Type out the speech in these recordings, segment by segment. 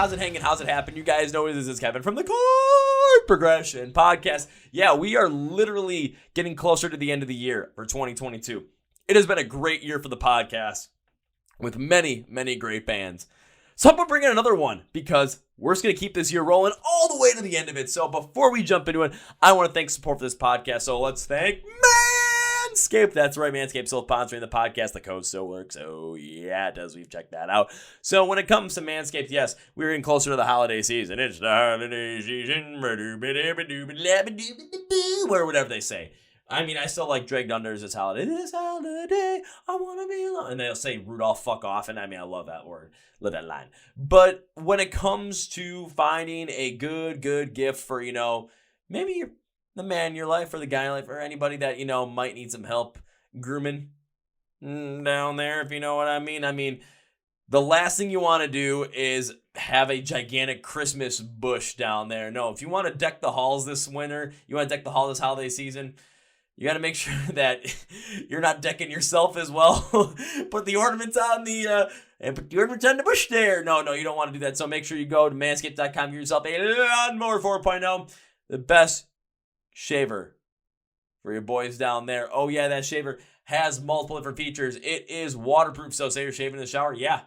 How's it hanging? How's it happen? You guys know this is Kevin from the Chord Progression Podcast. Yeah, we are literally getting closer to the end of the year for 2022. It has been a great year for the podcast with many, many great bands. So I'm going to bring in another one because we're just going to keep this year rolling all the way to the end of it. So before we jump into it, I want to thank support for this podcast. So let's thank Manscaped. That's right, Manscaped still sponsoring the podcast. The code still works. Oh, yeah, it does. We've checked that out. So when it comes to Manscaped, yes, we're getting closer to the holiday season. It's the holiday season. Or whatever they say. I mean, I still like Drake Dunder's This holiday, I want to be alone. And they'll say, Rudolph, fuck off. And I mean, I love that word. Love that line. But when it comes to finding a good gift for, maybe you're the man in your life or the guy in your life or anybody that, might need some help grooming down there, if you know what I mean. I mean, the last thing you want to do is have a gigantic Christmas bush down there. No, if you want to deck the halls this winter, you want to deck the hall this holiday season, you got to make sure that you're not decking yourself as well. Put the ornaments on and put the ornaments on the bush there. No, you don't want to do that. So make sure you go to manscaped.com, get yourself a Lawnmower 4.0, the best shaver for your boys down there. Oh yeah, that shaver has multiple different features. It is waterproof, so say you're shaving in the shower. Yeah.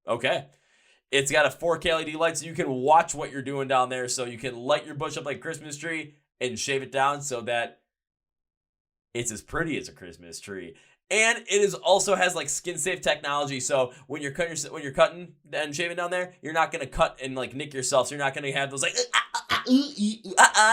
Okay. It's got a 4K LED light so you can watch what you're doing down there. So you can light your bush up like a Christmas tree and shave it down so that it's as pretty as a Christmas tree. And it is also has like skin safe technology. So when you're cutting and shaving down there, you're not gonna cut and like nick yourself. So you're not gonna have those like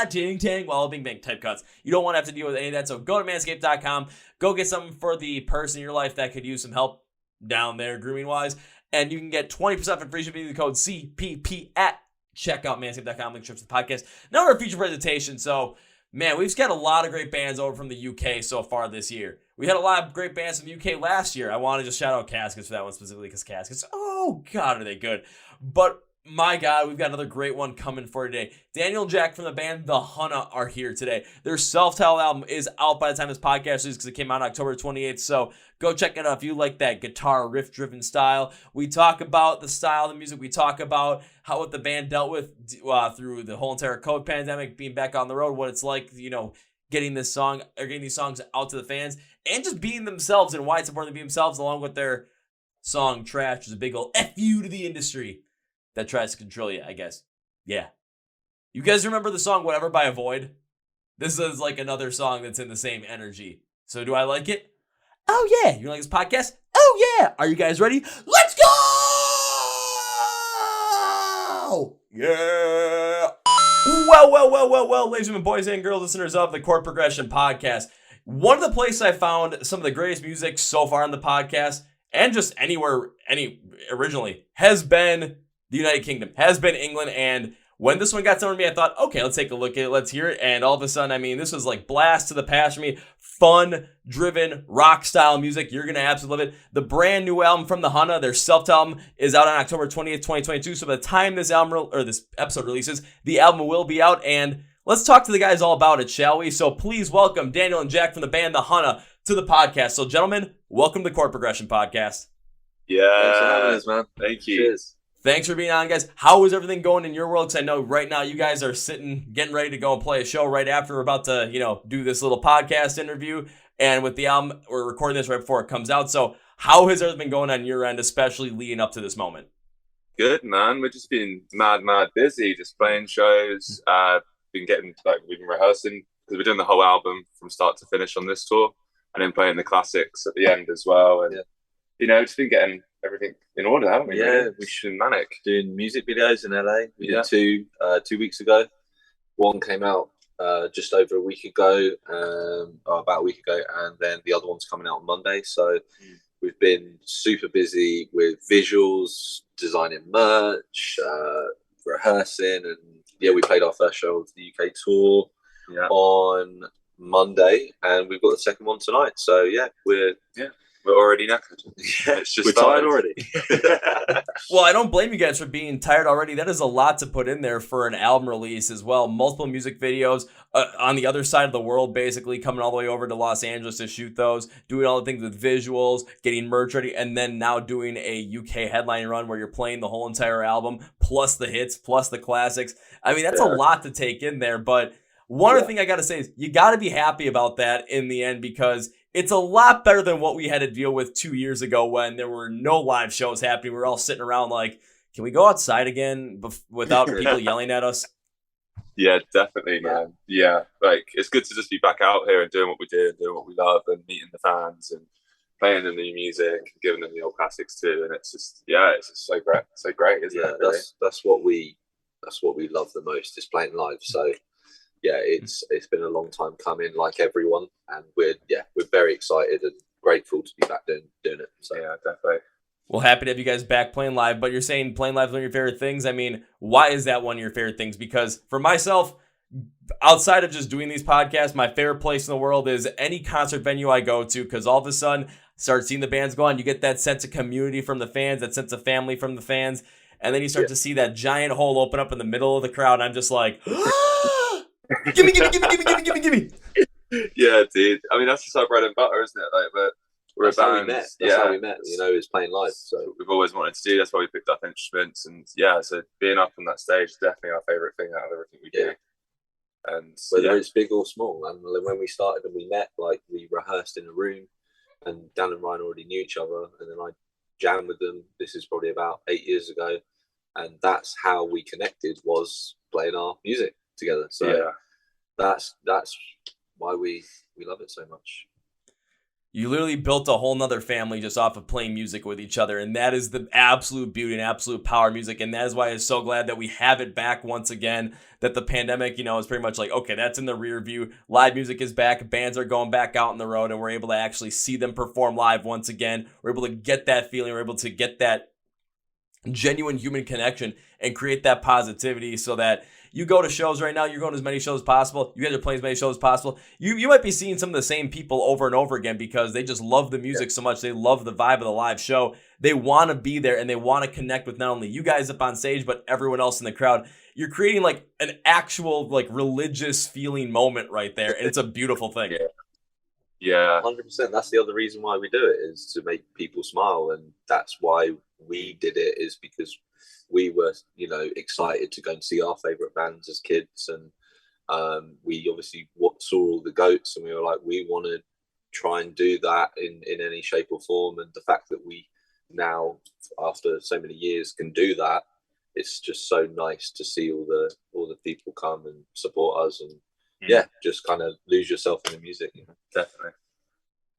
ting tang while bing bang type cuts. You don't want to have to deal with any of that. So go to manscaped.com. Go get something for the person in your life that could use some help down there grooming wise. And you can get 20% for free shipping with the code CPP at checkout, manscaped.com. Link to the podcast. Now our feature presentation. So man, we've got a lot of great bands over from the UK so far this year. We had a lot of great bands from the UK last year. I want to just shout out Caskets for that one specifically because Caskets, oh God, are they good. But my God, we've got another great one coming for today. Daniel and Jack from the band The Hunna are here today. Their self-titled album is out by the time this podcast is because it came out on October 28th. So go check it out if you like that guitar riff-driven style. We talk about the style of the music. We talk about what the band dealt with through the whole entire COVID pandemic, being back on the road, what it's like, getting these songs out to the fans, and just being themselves and why it's important to be themselves, along with their song Trash, which is a big old F you to the industry that tries to control you, I guess. Yeah. You guys remember the song Whatever by Avoid? This is like another song that's in the same energy. So do I like it? Oh yeah. You like this podcast? Oh yeah. Are you guys ready? Let's go! Yeah. Well, ladies and boys and girls, listeners of the Chord Progression Podcast. One of the places I found some of the greatest music so far on the podcast, and just originally, has been the United Kingdom, has been England. And when this one got sent to me, I thought, okay, let's take a look at it. Let's hear it. And all of a sudden, this was like blast to the past for me. Fun, driven, rock style music. You're going to absolutely love it. The brand new album from The Hunna, their self-titled album, is out on October 20th, 2022. So by the time this episode releases, the album will be out. And let's talk to the guys all about it, shall we? So please welcome Daniel and Jack from the band The Hunna to the podcast. So gentlemen, welcome to the Chord Progression Podcast. Yeah. Thanks for having us, man. Thank you. Cheers. Thanks for being on, guys. How is everything going in your world? Because I know right now you guys are getting ready to go and play a show right after we're about to, do this little podcast interview. And with the album, we're recording this right before it comes out. So how has everything been going on your end, especially leading up to this moment? Good, man. We've just been mad busy, just playing shows. We've been rehearsing because we're doing the whole album from start to finish on this tour, and then playing the classics at the end as well. And just been getting everything in order, haven't we? Yeah, really? We've been manic. Doing music videos in LA. We did two weeks ago. One came out just over a week ago, about a week ago, and then the other one's coming out on Monday. So we've been super busy with visuals, designing merch, rehearsing, and we played our first show of the UK tour on Monday, and we've got the second one tonight. So we're We're already knackered. Yeah, It's just we're tired started. already. Well, I don't blame you guys for being tired already. That is a lot to put in there for an album release as well. Multiple music videos on the other side of the world, basically coming all the way over to Los Angeles to shoot those, doing all the things with visuals, getting merch ready, and then now doing a UK headline run where you're playing the whole entire album, plus the hits, plus the classics. I mean, that's a lot to take in there, but one other thing I got to say is you got to be happy about that in the end, because it's a lot better than what we had to deal with 2 years ago when there were no live shows happening. We were all sitting around like, can we go outside again without people yelling at us? Yeah, definitely, man. Yeah, like it's good to just be back out here and doing what we do and doing what we love and meeting the fans and playing them new music, giving them the old classics too. And it's just, it's just so great, isn't it? Really? That's what we love the most, is playing live. So yeah, it's been a long time coming, like everyone, and we're very excited and grateful to be back doing it. So yeah, definitely. Well, happy to have you guys back playing live, but you're saying playing live is one of your favorite things. I mean, why is that one of your favorite things? Because for myself, outside of just doing these podcasts, my favorite place in the world is any concert venue I go to, because all of a sudden, start seeing the bands go on, you get that sense of community from the fans, that sense of family from the fans, and then you start to see that giant hole open up in the middle of the crowd, and I'm just like, gimme. Yeah, dude. I mean, that's just our bread and butter, isn't it? Like, we're that's a band. How we met. That's how we met. Is playing live. So we've always wanted to do. That's why we picked up instruments, and so being up on that stage is definitely our favorite thing out of everything we do. And whether it's big or small, and when we started and we met, like we rehearsed in a room, and Dan and Ryan already knew each other, and then I jammed with them. This is probably about 8 years ago, and that's how we connected, was playing our music together. So that's why we love it so much. You literally built a whole nother family just off of playing music with each other, and that is the absolute beauty and absolute power of music, and that is why I'm so glad that we have it back once again, that the pandemic, is pretty much like, okay, that's in the rear view, live music is back, bands are going back out on the road, and we're able to actually see them perform live once again. We're able to get that feeling, we're able to get that genuine human connection and create that positivity, so that you go to shows right now, you're going to as many shows as possible. You guys are playing as many shows as possible. You might be seeing some of the same people over and over again because they just love the music so much. They love the vibe of the live show. They want to be there and they want to connect with not only you guys up on stage, but everyone else in the crowd. You're creating like an actual like religious feeling moment right there. And it's a beautiful thing. Yeah. 100%. That's the other reason why we do it, is to make people smile. And that's why we did it, is because we were, excited to go and see our favorite bands as kids, and we obviously saw all the goats, and we were like, we want to try and do that in any shape or form. And the fact that we now, after so many years, can do that, it's just so nice to see all the people come and support us, and just kind of lose yourself in the music. Definitely.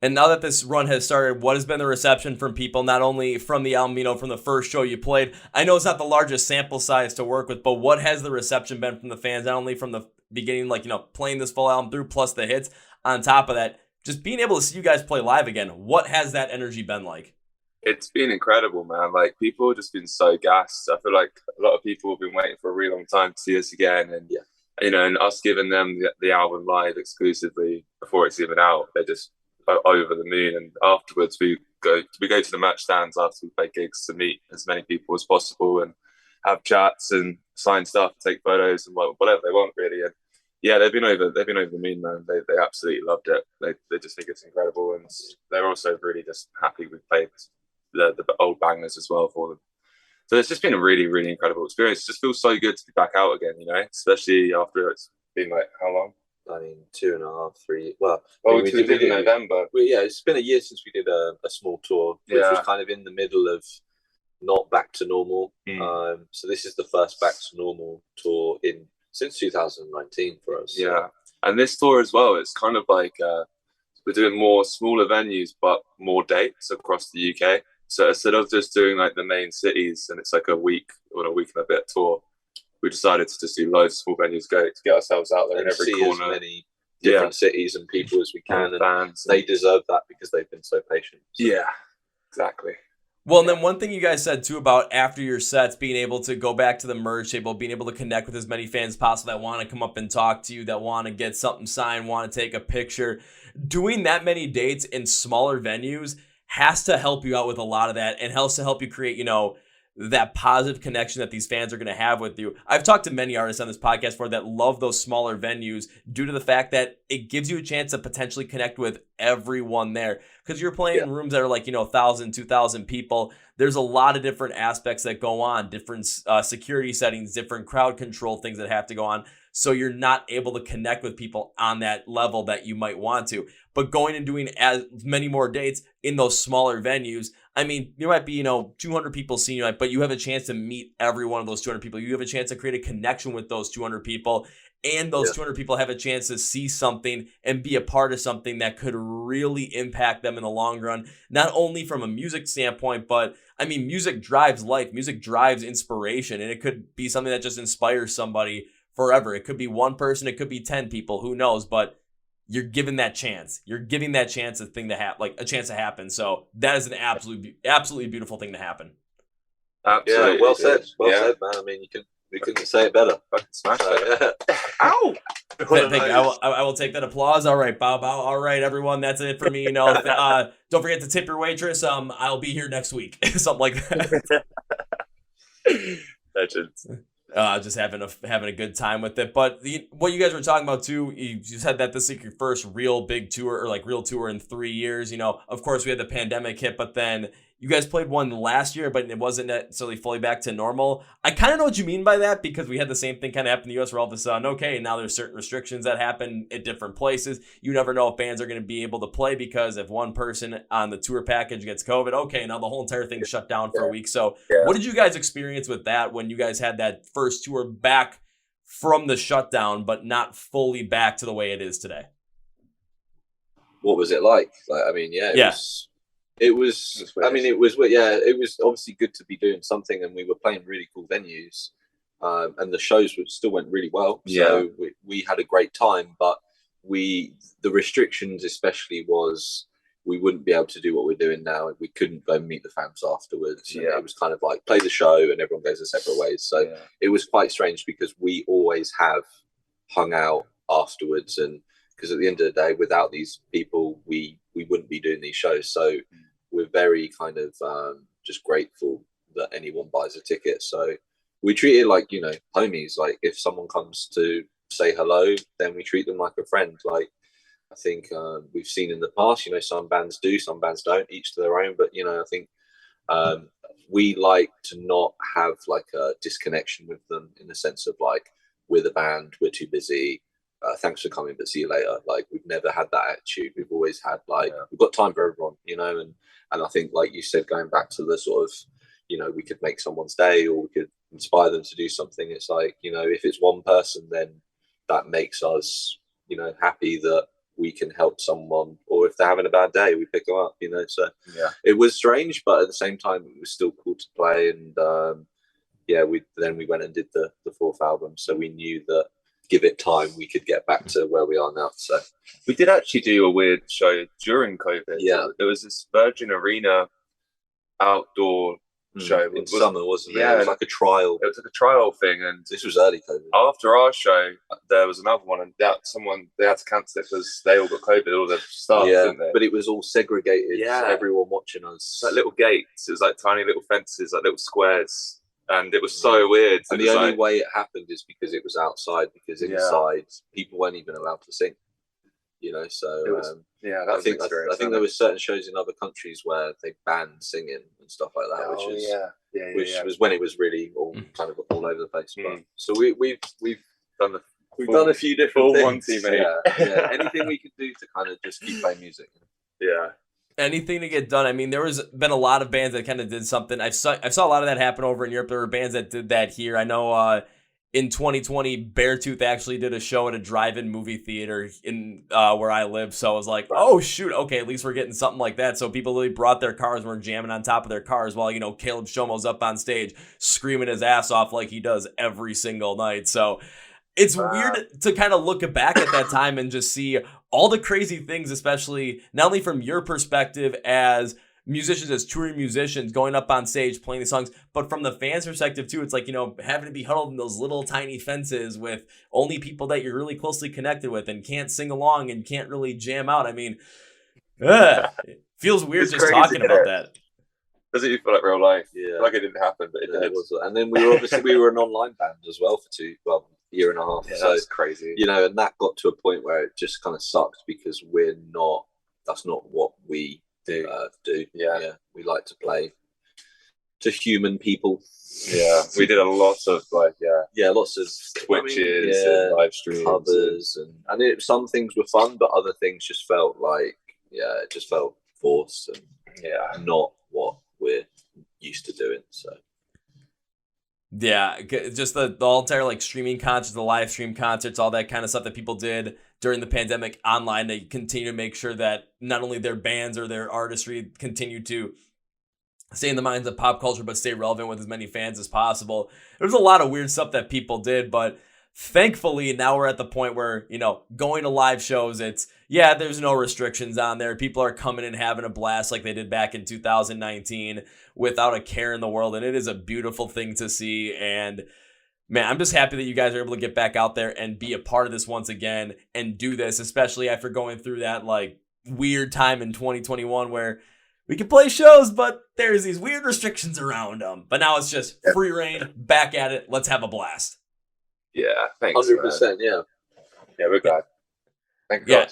And now that this run has started, what has been the reception from people, not only from the album, from the first show you played? I know it's not the largest sample size to work with, but what has the reception been from the fans, not only from the beginning, playing this full album through, plus the hits, on top of that, just being able to see you guys play live again? What has that energy been like? It's been incredible, man. Like, people have just been so gassed. I feel like a lot of people have been waiting for a really long time to see us again, and and us giving them the album live exclusively before it's even out, they're just over the moon. And afterwards we go to the merch stands after we play gigs to meet as many people as possible and have chats and sign stuff, take photos and whatever they want, really. And they've been over the moon, man. They absolutely loved it. They just think it's incredible, and they're also really just happy we played the old bangers as well for them. So it's just been a really, really incredible experience. It just feels so good to be back out again, especially after it's been like, how long? I mean, 2.5, 3. Well, we did it in November. It's been a year since we did a small tour, which was kind of in the middle of not back to normal. So this is the first back to normal tour since 2019 for us. Yeah, and this tour as well, it's kind of like we're doing more smaller venues, but more dates across the UK. So instead of just doing like the main cities, and it's like a week and a bit tour, we decided to just do loads of small venues, to get ourselves out there in every corner. As many different cities and people as we can. And they deserve that because they've been so patient. So. Yeah, exactly. Well, and then one thing you guys said too about after your sets, being able to go back to the merge table, being able to connect with as many fans as possible that want to come up and talk to you, that want to get something signed, want to take a picture. Doing that many dates in smaller venues has to help you out with a lot of that and helps to help you create, that positive connection that these fans are going to have with you. I've talked to many artists on this podcast before that love those smaller venues due to the fact that it gives you a chance to potentially connect with everyone there. Because you're playing in rooms that are like, 1,000, 2,000 people. There's a lot of different aspects that go on, different security settings, different crowd control things that have to go on. So you're not able to connect with people on that level that you might want to. But going and doing as many more dates in those smaller venues, I mean, you might be, 200 people seeing you, but you have a chance to meet every one of those 200 people. You have a chance to create a connection with those 200 people, and those 200 people have a chance to see something and be a part of something that could really impact them in the long run, not only from a music standpoint, but I mean, music drives life. Music drives inspiration, and it could be something that just inspires somebody forever. It could be one person, it could be 10 people, who knows, but you're given that chance. You're giving that chance a chance to happen. So that is an absolutely beautiful thing to happen. Absolutely. Yeah, well said. Well said, man. I mean, we couldn't say it better. Fucking smash it. Ow! Thank you. I will take that applause. All right, bow. All right, everyone. That's it for me. Don't forget to tip your waitress. I'll be here next week. Something like that. Legends. Just having a good time with it. But what you guys were talking about too, you said that this is your first real big tour, or like real tour in 3 years. Of course we had the pandemic hit, but then you guys played one last year, but it wasn't necessarily fully back to normal. I kind of know what you mean by that, because we had the same thing kind of happen in the US where all of a sudden, okay, now there's certain restrictions that happen at different places. You never know if bands are going to be able to play, because if one person on the tour package gets COVID, okay, now the whole entire thing's shut down for a week. So what did you guys experience with that when you guys had that first tour back from the shutdown, but not fully back to the way it is today? What was it like? It was obviously good to be doing something, and we were playing really cool venues, and the shows still went really well. So we had a great time, but the restrictions especially was we wouldn't be able to do what we're doing now. We couldn't go and meet the fans afterwards. It was kind of like play the show and everyone goes their separate ways. So it was quite strange, because we always have hung out afterwards, and because at the end of the day, without these people, we wouldn't be doing these shows. So we're very kind of just grateful that anyone buys a ticket. So we treat it like, homies. Like if someone comes to say hello, then we treat them like a friend. Like I think we've seen in the past, some bands do, some bands don't, each to their own. But, I think we like to not have like a disconnection with them, in the sense of like, we're the band, we're too busy. Thanks for coming, but see you later. Like we've never had that attitude. We've always had we've got time for everyone, and I think, like you said, going back to the sort of, we could make someone's day, or we could inspire them to do something. It's like, if it's one person, then that makes us, happy that we can help someone, or if they're having a bad day, we pick them up, so it was strange, but at the same time, it was still cool to play. And we went and did the fourth album. So we knew that, give it time, we could get back to where we are now. So we did actually do a weird show during COVID. There was this Virgin Arena outdoor show in summer, wasn't it? It was like a trial. It was like a trial thing, and this was early COVID. After our show, there was another one, and they had to cancel it because they all got COVID, all the staff, didn't they? But it was all segregated. Everyone watching us. It's like little gates. It was like tiny little fences, like little squares. And it was so weird. And the only way it happened is because it was outside, because inside people weren't even allowed to sing. So I think there were certain shows in other countries where they banned singing and stuff like that, which was when it was really all kind of all over the place. But, so we've done a few different things. Anything we could do to kind of just keep playing music. Anything to get done. I mean, there was been a lot of bands that kind of did something. I saw a lot of that happen over in Europe. There were bands that did that here. I know in 2020, Beartooth actually did a show at a drive-in movie theater in where I live. So I was like, oh, shoot. Okay, at least we're getting something like that. So people really brought their cars and were jamming on top of their cars while, Caleb Shomo's up on stage screaming his ass off like he does every single night. So it's weird to kind of look back at that time and just see all the crazy things, especially not only from your perspective as musicians, as touring musicians, going up on stage, playing the songs, but from the fans' perspective too. It's like, having to be huddled in those little tiny fences with only people that you're really closely connected with and can't sing along and can't really jam out. I mean, Feels weird It's just crazy, talking isn't about it? that. Doesn't even feel like real life. Yeah. Like it didn't happen, but it Yeah, did. it was. And then we were an online band as well for a year and a half. Yeah, so that's crazy. you know, and that got to a point where it just kind of sucked because that's not what we do. Yeah, we like to play to human people. Yeah, we did a lot of lots of Twitches and live streams, covers, and some things were fun, but other things just felt like it just felt forced and not what we're used to doing. So yeah, just the entire like streaming concerts, the live stream concerts, all that kind of stuff that people did during the pandemic online. They continue to make sure that not only their bands or their artistry continue to stay in the minds of pop culture, but stay relevant with as many fans as possible. There's a lot of weird stuff that people did, but thankfully now we're at the point where, you know, going to live shows, there's no restrictions on there. People are coming and having a blast like they did back in 2019 without a care in the world. And it is a beautiful thing to see. And man, I'm just happy that you guys are able to get back out there and be a part of this once again and do this, especially after going through that like weird time in 2021 where we can play shows, but there's these weird restrictions around them. But now it's just free reign, back at it. Let's have a blast. Yeah, thanks. 100%. Yeah, we're glad. Thank God.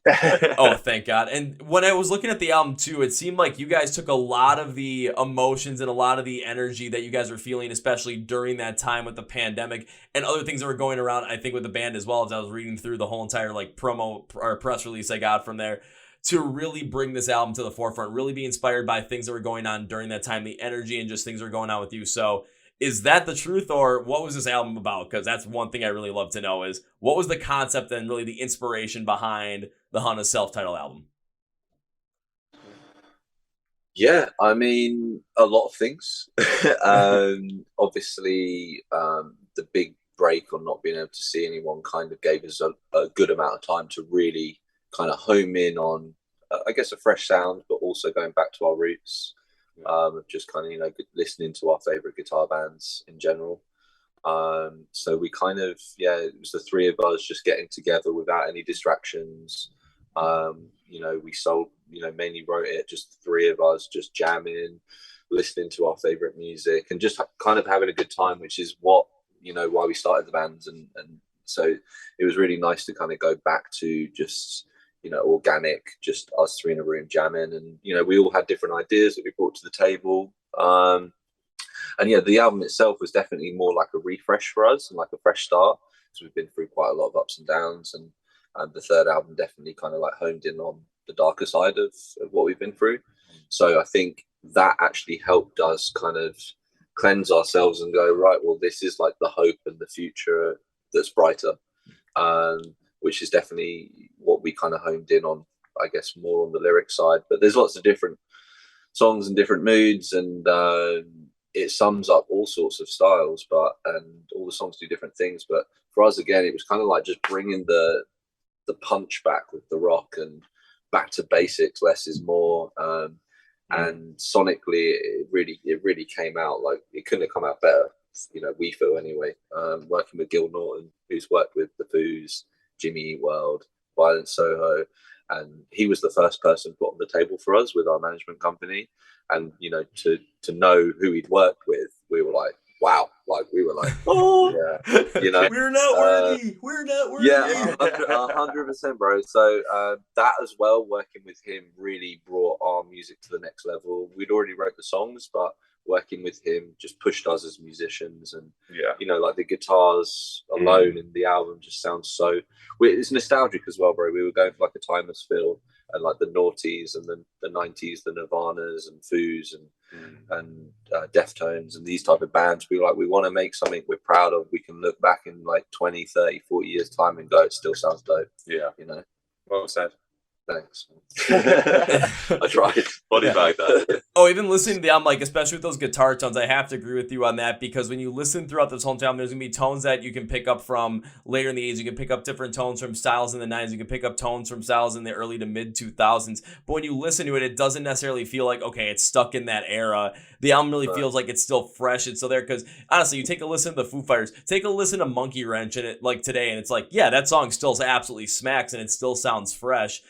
Yeah. Oh, thank God. And when I was looking at the album too, it seemed like you guys took a lot of the emotions and a lot of the energy that you guys were feeling, especially during that time with the pandemic and other things that were going around, I think, with the band as well, as I was reading through the whole entire like promo or press release I got from there, to really bring this album to the forefront, really be inspired by things that were going on during that time, the energy and just things that were going on with you. So is that the truth, or what was this album about? Because that's one thing I really love to know is what was the concept and really the inspiration behind the Hunna's self-titled album? Yeah, I mean, a lot of things. Obviously, the big break on not being able to see anyone kind of gave us a good amount of time to really kind of home in on, I guess, a fresh sound, but also going back to our roots. Just kind of, you know, listening to our favorite guitar bands in general. So we kind of, it was the three of us just getting together without any distractions. You know, mainly wrote it, just the three of us just jamming, listening to our favorite music and just kind of having a good time, which is what, you know, why we started the bands. And so it was really nice to kind of go back to just, you know, organic, just us three in a room jamming. And, you know, we all had different ideas that we brought to the table. And the album itself was definitely more like a refresh for us and like a fresh start. So we've been through quite a lot of ups and downs. And the third album definitely kind of like honed in on the darker side of what we've been through. So I think that actually helped us kind of cleanse ourselves and go, right, well, this is like the hope and the future that's brighter. Which is definitely what we kind of honed in on, I guess, more on the lyric side. But there's lots of different songs and different moods, and it sums up all sorts of styles, and all the songs do different things. But for us, again, it was kind of like just bringing the punch back with the rock and back to basics, less is more. And sonically, it really came out like it couldn't have come out better. You know, we feel anyway. Working with Gil Norton, who's worked with the Foos, Jimmy Eat World, Violent Soho, and he was the first person put on the table for us with our management company. And you know, to know who he'd worked with, we were like, wow, like we were like, oh, yeah, you know, we're not worthy. We're not worthy. Yeah, 100%, bro. So that as well, working with him really brought our music to the next level. We'd already wrote the songs, but working with him just pushed us as musicians. And you know, like the guitars alone in the album just sounds so, it's nostalgic as well, bro. We were going for like a timeless feel, and like the noughties and the 90s, the Nirvanas and Foos and Deftones and these type of bands. We were like, we want to make something we're proud of. We can look back in like 20, 30, 40 years time and go, it still sounds dope. Yeah, you know. Well said. Thanks. I tried. Body bag that. Oh, even listening to the album, like especially with those guitar tones, I have to agree with you on that, because when you listen throughout this whole album, there's gonna be tones that you can pick up from later in the 80s. You can pick up different tones from styles in the 90s. You can pick up tones from styles in the early to mid 2000s. But when you listen to it, it doesn't necessarily feel like, okay, it's stuck in that era. The album really feels like it's still fresh. It's still there, because honestly, you take a listen to the Foo Fighters, take a listen to Monkey Wrench, and it like today, and it's like, yeah, that song still absolutely smacks, and it still sounds fresh.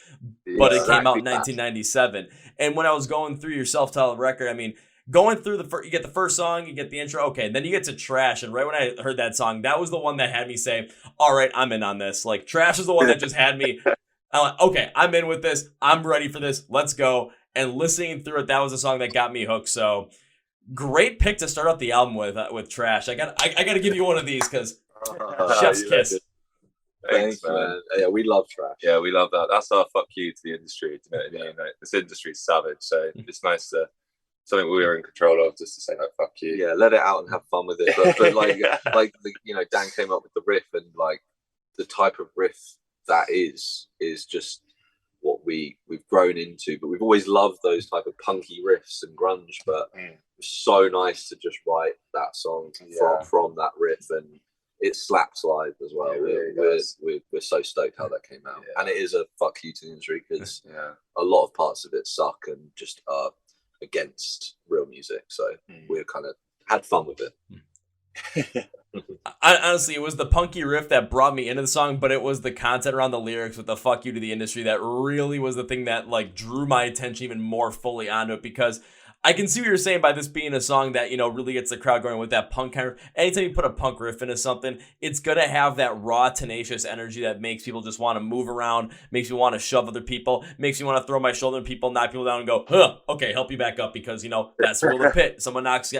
But it came out in 1997. And when I was going through your self-titled record, I mean, going through you get the first song, you get the intro, okay, then you get to Trash, and right when I heard that song, that was the one that had me say, all right, I'm in on this. Like, Trash is the one that just had me, I'm like, okay, I'm in with this, I'm ready for this, let's go. And listening through it, that was the song that got me hooked. So great pick to start out the album with Trash. I got to give you one of these because chef's kiss. Thanks, man. Yeah, we love Trash. Yeah, we love that. That's our fuck you to the industry. You know what I mean? Like, this industry's savage, so it's nice to something we were in control of, just to say like fuck you. Yeah, let it out and have fun with it. But like Dan came up with the riff, and like the type of riff that is just what we've grown into. But we've always loved those type of punky riffs and grunge. But it's so nice to just write that song from that riff, and it slaps live as well. We're so stoked how that came out, and it is a fuck you to the industry because a lot of parts of it suck and just are against real music. So we're kind of had fun with it. Honestly, it was the punky riff that brought me into the song, but it was the content around the lyrics with the fuck you to the industry that really was the thing that like drew my attention even more fully onto it, because I can see what you're saying by this being a song that, you know, really gets the crowd going with that punk kind of. Anytime you put a punk riff into something, it's going to have that raw, tenacious energy that makes people just want to move around, makes me want to shove other people, makes me want to throw my shoulder at people, knock people down and go, huh, okay, help you back up, because, you know, that's the rule of the pit. Someone gets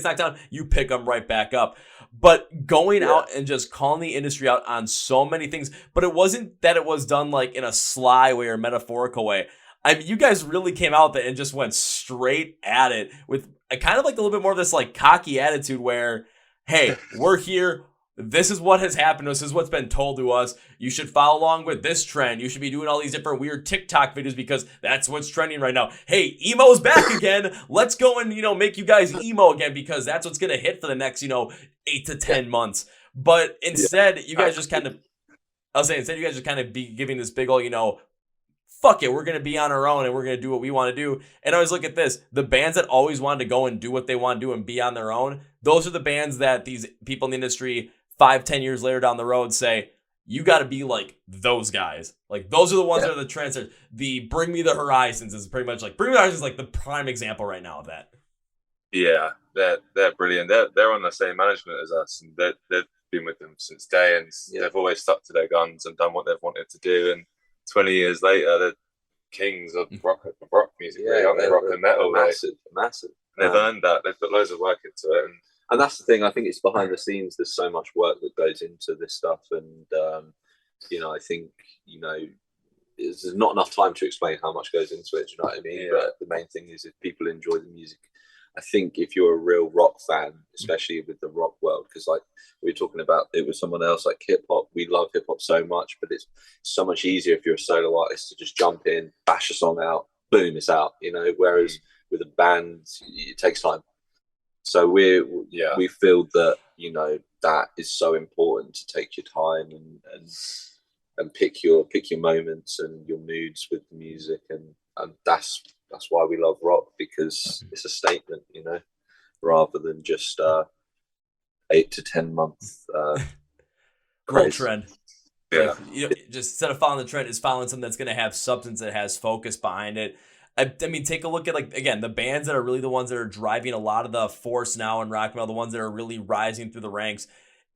knocked down, you pick them right back up. But going out and just calling the industry out on so many things, but it wasn't that it was done like in a sly way or metaphorical way. I mean, you guys really came out there and just went straight at it with a kind of like a little bit more of this like cocky attitude where, hey, we're here. This is what has happened to us. This is what's been told to us. You should follow along with this trend. You should be doing all these different weird TikTok videos because that's what's trending right now. Hey, emo's back again. Let's go and, you know, make you guys emo again because that's what's going to hit for the next, you know, 8 to 10 months. But instead, you guys just kind of, instead you guys just kind of be giving this big old, you know, fuck it, we're going to be on our own and we're going to do what we want to do. And I always look at this, the bands that always wanted to go and do what they want to do and be on their own, those are the bands that these people in the industry 5-10 years later down the road say, you got to be like those guys. Like, those are the ones that are the trends. The Bring Me the Horizons is pretty much like, Bring Me the Horizons is like the prime example right now of that. Yeah, they're brilliant. They're on the same management as us, and they've been with them since day, and they've always stuck to their guns and done what they've wanted to do. And 20 years later, they're kings of rock music, really, aren't they? Rock and metal, massive. They've earned that. They've put loads of work into it, and that's the thing. I think it's behind the scenes. There's so much work that goes into this stuff, and you know, I think, you know, there's not enough time to explain how much goes into it. Do you know what I mean? Yeah. But the main thing is, if people enjoy the music, I think if you're a real rock fan, especially with the rock world, because like we were talking about it with someone else, like hip hop, we love hip hop so much, but it's so much easier if you're a solo artist to just jump in, bash a song out, boom, it's out, you know, whereas with a band, it takes time. So we feel that, you know, that is so important to take your time and pick your moments and your moods with the music, and that's why we love rock, because it's a statement, you know, rather than just 8 to 10 month Cool trend. Yeah. You know, just instead of following the trend, is following something that's going to have substance, that has focus behind it. I mean, take a look at, like, again, the bands that are really the ones that are driving a lot of the force now in rock and roll, the ones that are really rising through the ranks.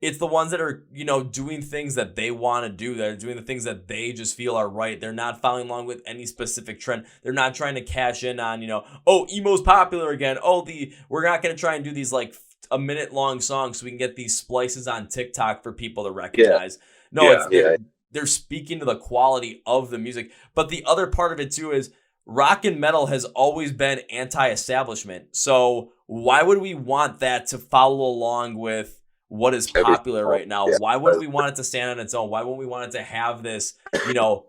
It's the ones that are, you know, doing things that they want to do. They're doing the things that they just feel are right. They're not following along with any specific trend. They're not trying to cash in on, you know, oh, emo's popular again. Oh, we're not going to try and do these like a minute long songs so we can get these splices on TikTok for people to recognize. They're speaking to the quality of the music. But the other part of it too is rock and metal has always been anti-establishment. So why would we want that to follow along with what is popular right now? Why wouldn't we want it to stand on its own? Why wouldn't we want it to have this, you know,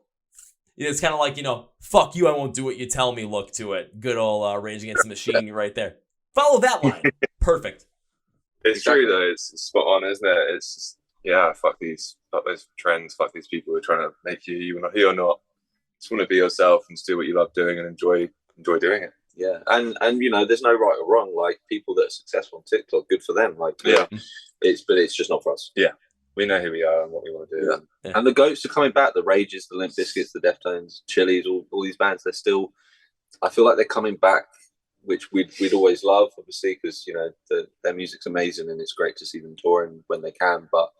it's kind of like, you know, fuck you, I won't do what you tell me look to it. Good old Rage Against the Machine right there. Follow that line. Perfect. It's true though. It's spot on, isn't it? It's just, fuck those trends, fuck these people who are trying to make you not here or not. Just want to be yourself and just do what you love doing and enjoy doing it. Yeah, and you know, there's no right or wrong. Like, people that are successful on TikTok, good for them. Like, it's just not for us. Yeah, we know who we are and what we want to do. Yeah. And the goats are coming back. The Rages, the Limp Bizkits, the Deftones, Chili's, all these bands. They're still I feel like they're coming back, which we'd always love, obviously, because their music's amazing and it's great to see them touring when they can. But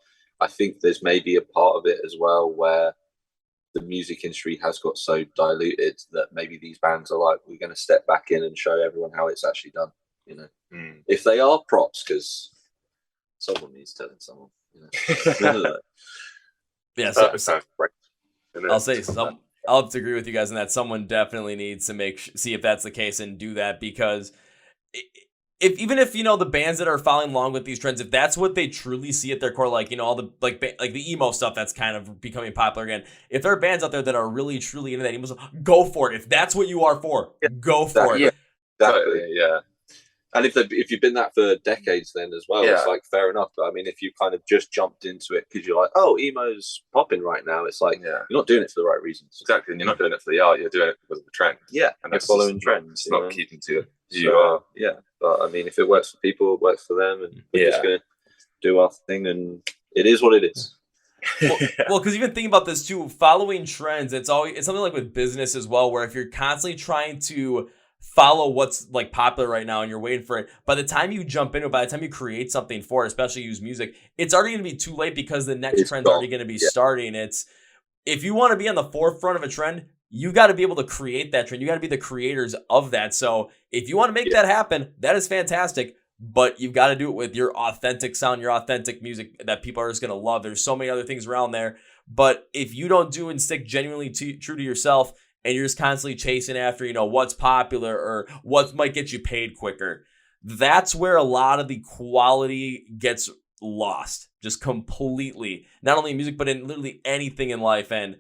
I think there's maybe a part of it as well where the music industry has got so diluted that maybe these bands are like, we're going to step back in and show everyone how it's actually done. If they are, props, because someone needs telling someone. Yeah, so I'll say I'll have to agree with you guys on that. Someone definitely needs to see if that's the case and do that, because even if the bands that are following along with these trends, if that's what they truly see at their core, like all the like the emo stuff that's kind of becoming popular again. If there are bands out there that are really truly into that emo stuff, go for it. If that's what you are for, go for it. Yeah, exactly. Yeah. And if you've been that for decades, then as well, it's like fair enough. But I mean, if you kind of just jumped into it because you're like, oh, emo's popping right now, it's like you're not doing it for the right reasons. Exactly, and you're not doing it for the art; you're doing it because of the trend. Yeah, and you're following trends. It's not keeping to it. Yeah, but I mean, if it works for people, it works for them, and we're just gonna do our thing, and it is what it is. Well, because even thinking about this too, following trends, it's something like with business as well, where if you're constantly trying to follow what's like popular right now and you're waiting for it, by the time you jump into it, by the time you create something for it, especially use music, it's already going to be too late because the next trend's already going to be starting. If you want to be on the forefront of a trend, you got to be able to create that trend. You got to be the creators of that. So if you want to make that happen, that is fantastic, but you've got to do it with your authentic sound, your authentic music that people are just going to love. There's so many other things around there, but if you don't do and stick genuinely true to yourself, and you're just constantly chasing after, what's popular or what might get you paid quicker, that's where a lot of the quality gets lost, just completely. Not only in music, but in literally anything in life. And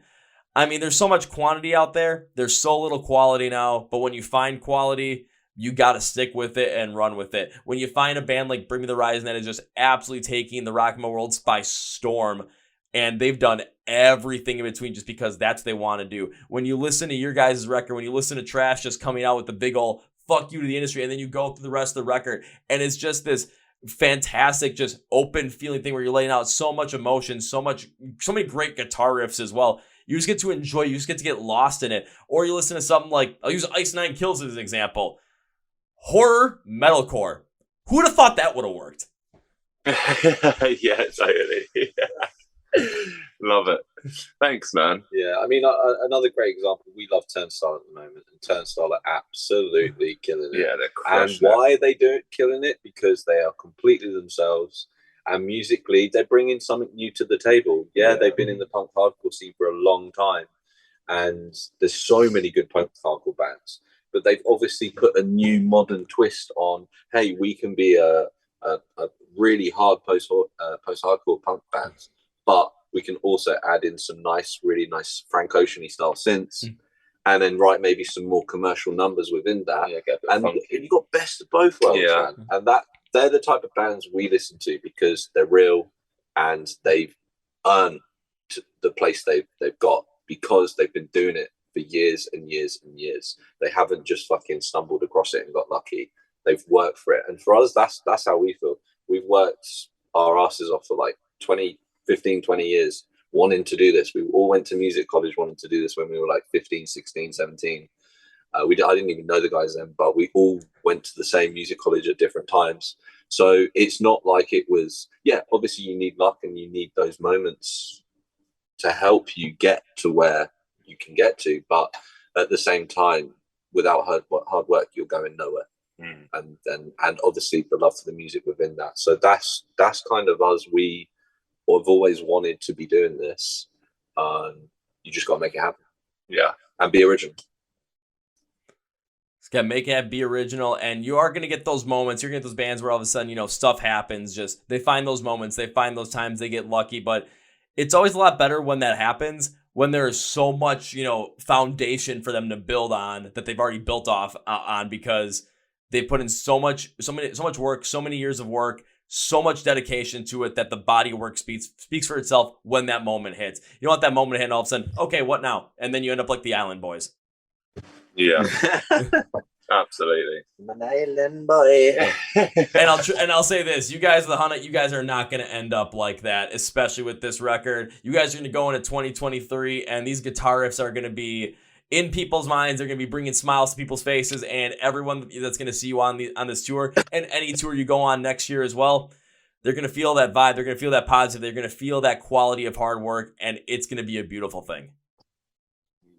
I mean, there's so much quantity out there. There's so little quality now. But when you find quality, you got to stick with it and run with it. When you find a band like Bring Me the Horizon that is just absolutely taking the rock and roll world by storm, and they've done everything in between just because that's what they want to do. When you listen to your guys' record, when you listen to Trash just coming out with the big ol' fuck you to the industry, and then you go through the rest of the record, and it's just this fantastic, just open feeling thing where you're laying out so much emotion, so many great guitar riffs as well. You just get to enjoy, you just get to get lost in it. Or you listen to something like, I'll use Ice Nine Kills as an example. Horror metalcore. Who would have thought that would have worked? Yeah, totally. Love it. Thanks, man. Yeah, I mean, another great example, we love Turnstile at the moment, and Turnstile are absolutely killing it. Yeah, they're crushing it. And why are they killing it? Because they are completely themselves, and musically, they're bringing something new to the table. Yeah, they've been in the punk hardcore scene for a long time, and there's so many good punk hardcore bands, but they've obviously put a new modern twist on, hey, we can be a really hard post-hardcore punk band, but we can also add in some really nice Frank Ocean-y style synths, and then write maybe some more commercial numbers within that. And you've got best of both worlds, man. And they're the type of bands we listen to because they're real and they've earned the place they've got because they've been doing it for years and years and years. They haven't just fucking stumbled across it and got lucky. They've worked for it. And for us, that's how we feel. We've worked our asses off for like 15, 20 years wanting to do this. We all went to music college wanting to do this when we were like 15, 16, 17. I didn't even know the guys then, but we all went to the same music college at different times. So it's not like it was, obviously you need luck and you need those moments to help you get to where you can get to. But at the same time, without hard work, you're going nowhere. And obviously the love for the music within that. So that's kind of us. We have always wanted to be doing this. You just got to make it happen. Yeah. And be original. Just gotta make it, be original, and you are gonna get those moments. You're gonna get those bands where all of a sudden, stuff happens. Just they find those moments, they find those times, they get lucky. But it's always a lot better when that happens, when there's so much, foundation for them to build on that they've already built off on, because they put in so much work, so many years of work, so much dedication to it that the body of work speaks for itself when that moment hits. You don't want that moment to hit and all of a sudden, okay, what now? And then you end up like the Island Boys. Yeah. Absolutely. I'm an island boy. and I'll say this, you guys, the Hunna, you guys are not going to end up like that, especially with this record. You guys are going to go into 2023, and these guitar riffs are going to be in people's minds. They're going to be bringing smiles to people's faces, and everyone that's going to see you on this tour and any tour you go on next year as well, they're going to feel that vibe. They're going to feel that positive. They're going to feel that quality of hard work, and it's going to be a beautiful thing.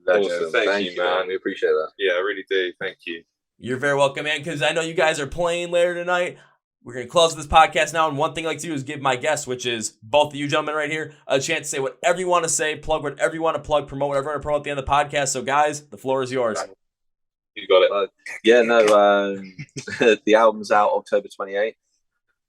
Awesome. Thank you, man. We appreciate that. Yeah, I really do. Thank you. You're very welcome, man, because I know you guys are playing later tonight. We're going to close this podcast now, and one thing I like to do is give my guests, which is both of you gentlemen right here, a chance to say whatever you want to say, plug whatever you want to plug, promote whatever you want to promote at the end of the podcast. So, guys, the floor is yours. You got it. The album's out October 28th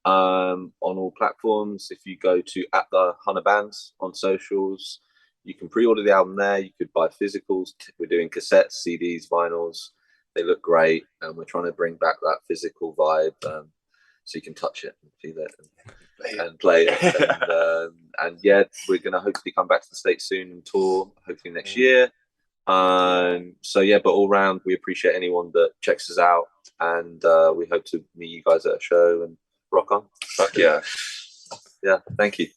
on all platforms. If you go to @the_Hunna_bands on socials, you can pre-order the album there. You could buy physicals. We're doing cassettes, CDs, vinyls. They look great, and we're trying to bring back that physical vibe, so you can touch it and feel it and play it. And yeah, we're going to hopefully come back to the States soon and tour, hopefully next year. So yeah, but all round, we appreciate anyone that checks us out, and we hope to meet you guys at a show and rock on. Fuck yeah. Yeah, thank you.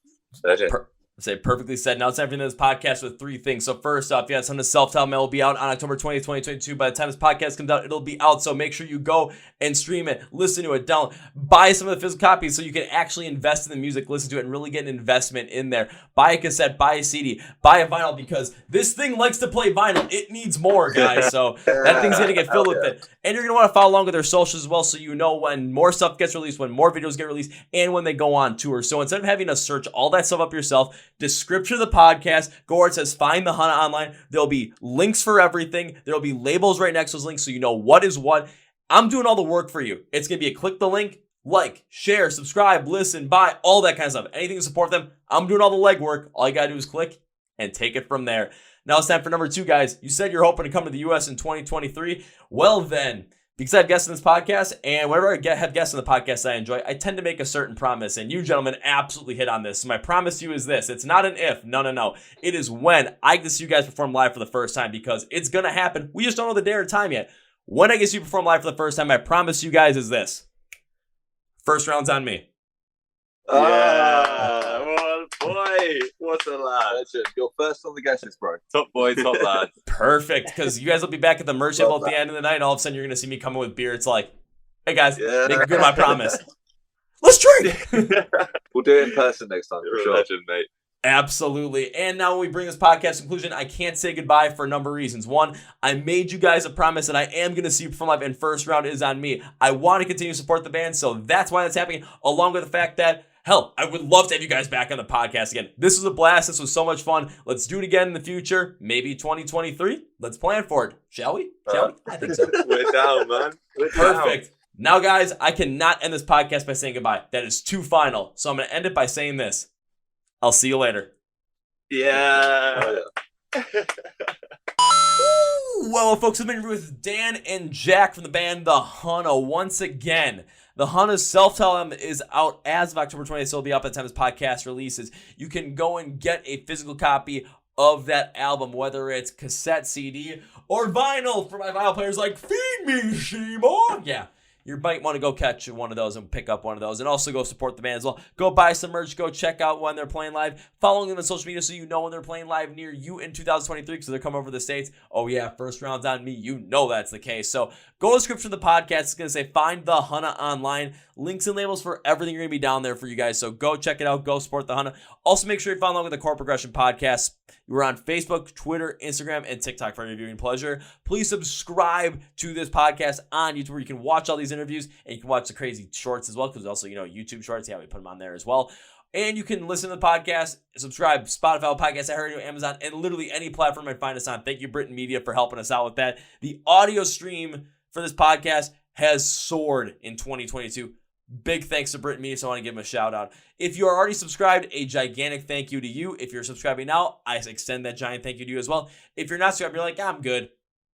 Say perfectly said. Now it's time for this podcast with three things. So first off, yeah, Hunna's self-titled mail will be out on October 20th, 2022. By the time this podcast comes out, it'll be out. So make sure you go and stream it, listen to it, download, buy some of the physical copies so you can actually invest in the music, listen to it, and really get an investment in there. Buy a cassette, buy a CD, buy a vinyl, because this thing likes to play vinyl. It needs more, guys. So that thing's going to get filled with it. And you're going to want to follow along with their socials as well, so you know when more stuff gets released, when more videos get released, and when they go on tour. So instead of having to search all that stuff up yourself, description of the podcast, go where it says Find the Hunna online. There'll be links for everything. There'll be labels right next to those links so you know what is what. I'm doing all the work for you. It's going to be a click the link, like, share, subscribe, listen, buy, all that kind of stuff. Anything to support them, I'm doing all the legwork. All you got to do is click and take it from there. Now it's time for number 2, guys. You said you're hoping to come to the U.S. in 2023. Well then, because I have guests in this podcast, and whenever I have guests in the podcast I enjoy, I tend to make a certain promise, and you gentlemen absolutely hit on this. So my promise to you is this. It's not an if. No. It is when I get to see you guys perform live for the first time, because it's going to happen. We just don't know the day or time yet. When I get to see you perform live for the first time, I promise you guys is this. First round's on me. Boy, what a lad. You're first on the guest list, bro. Top boy, top lad. Perfect, because you guys will be back at the merch table at the end of the night, and all of a sudden you're going to see me coming with beer. It's like, hey guys, make good my promise. Let's drink! We'll do it in person next time, You're for a sure. legend, mate. Absolutely. And now when we bring this podcast to conclusion, I can't say goodbye for a number of reasons. One, I made you guys a promise that I am going to see you perform live, and first round is on me. I want to continue to support the band, so that's why that's happening, along with the fact that, hell, I would love to have you guys back on the podcast again. This was a blast. This was so much fun. Let's do it again in the future. Maybe 2023. Let's plan for it. Shall we? I think so. We're down, man. We're Perfect. Down. Now, guys, I cannot end this podcast by saying goodbye. That is too final. So I'm going to end it by saying this. I'll see you later. Yeah. Well, folks, I've been with Dan and Jack from the band The Hunna once again. The Hunna's self-titled album is out as of October 20th, so it'll be up by the time this podcast releases. You can go and get a physical copy of that album, whether it's cassette, CD, or vinyl for my vinyl players like Feed Me, Seymour. Yeah. You might want to go catch one of those and pick up one of those, and also go support the band as well. Go buy some merch. Go check out when they're playing live. Follow them on social media so you know when they're playing live near you in 2023, because they're coming over to the States. Oh yeah, first round's on me. You know that's the case. So go to the description of the podcast. It's going to say Find the Hunna online. Links and labels for everything are going to be down there for you guys. So go check it out. Go support the Hunna. Also make sure you follow along with the Chord Progression podcast. We're on Facebook, Twitter, Instagram, and TikTok for your viewing pleasure. Please subscribe to this podcast on YouTube, where you can watch all these interviews, and you can watch the crazy shorts as well, because also, YouTube shorts. Yeah, we put them on there as well. And you can listen to the podcast, subscribe, Spotify, Podcasts, iHeart, Amazon, and literally any platform you find us on. Thank you, Britain Media, for helping us out with that. The audio stream for this podcast has soared in 2022. Big thanks to Britain Media, so I want to give them a shout out. If you are already subscribed, a gigantic thank you to you. If you're subscribing now, I extend that giant thank you to you as well. If you're not subscribed, you're like, I'm good.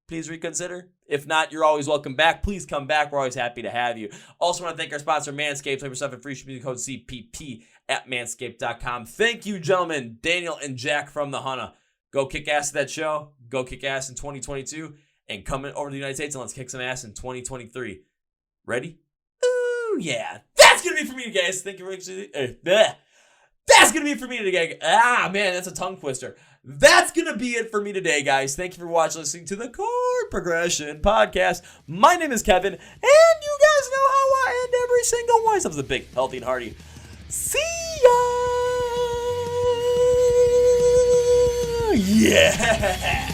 Please reconsider. If not, you're always welcome back. Please come back. We're always happy to have you. Also want to thank our sponsor, Manscaped. Play yourself a free shipping code CPP at manscaped.com. Thank you, gentlemen, Daniel and Jack from the Hunna. Go kick ass at that show. Go kick ass in 2022. And come over to the United States and let's kick some ass in 2023. Ready? Ooh, yeah. That's going to be for me, guys. Thank you for That's going to be for me today. Ah, man, that's a tongue twister. That's going to be it for me today, guys. Thank you for listening to the Chord Progression Podcast. My name is Kevin, and you guys know how I end every single one. That was a big, healthy, and hearty. See ya! Yeah!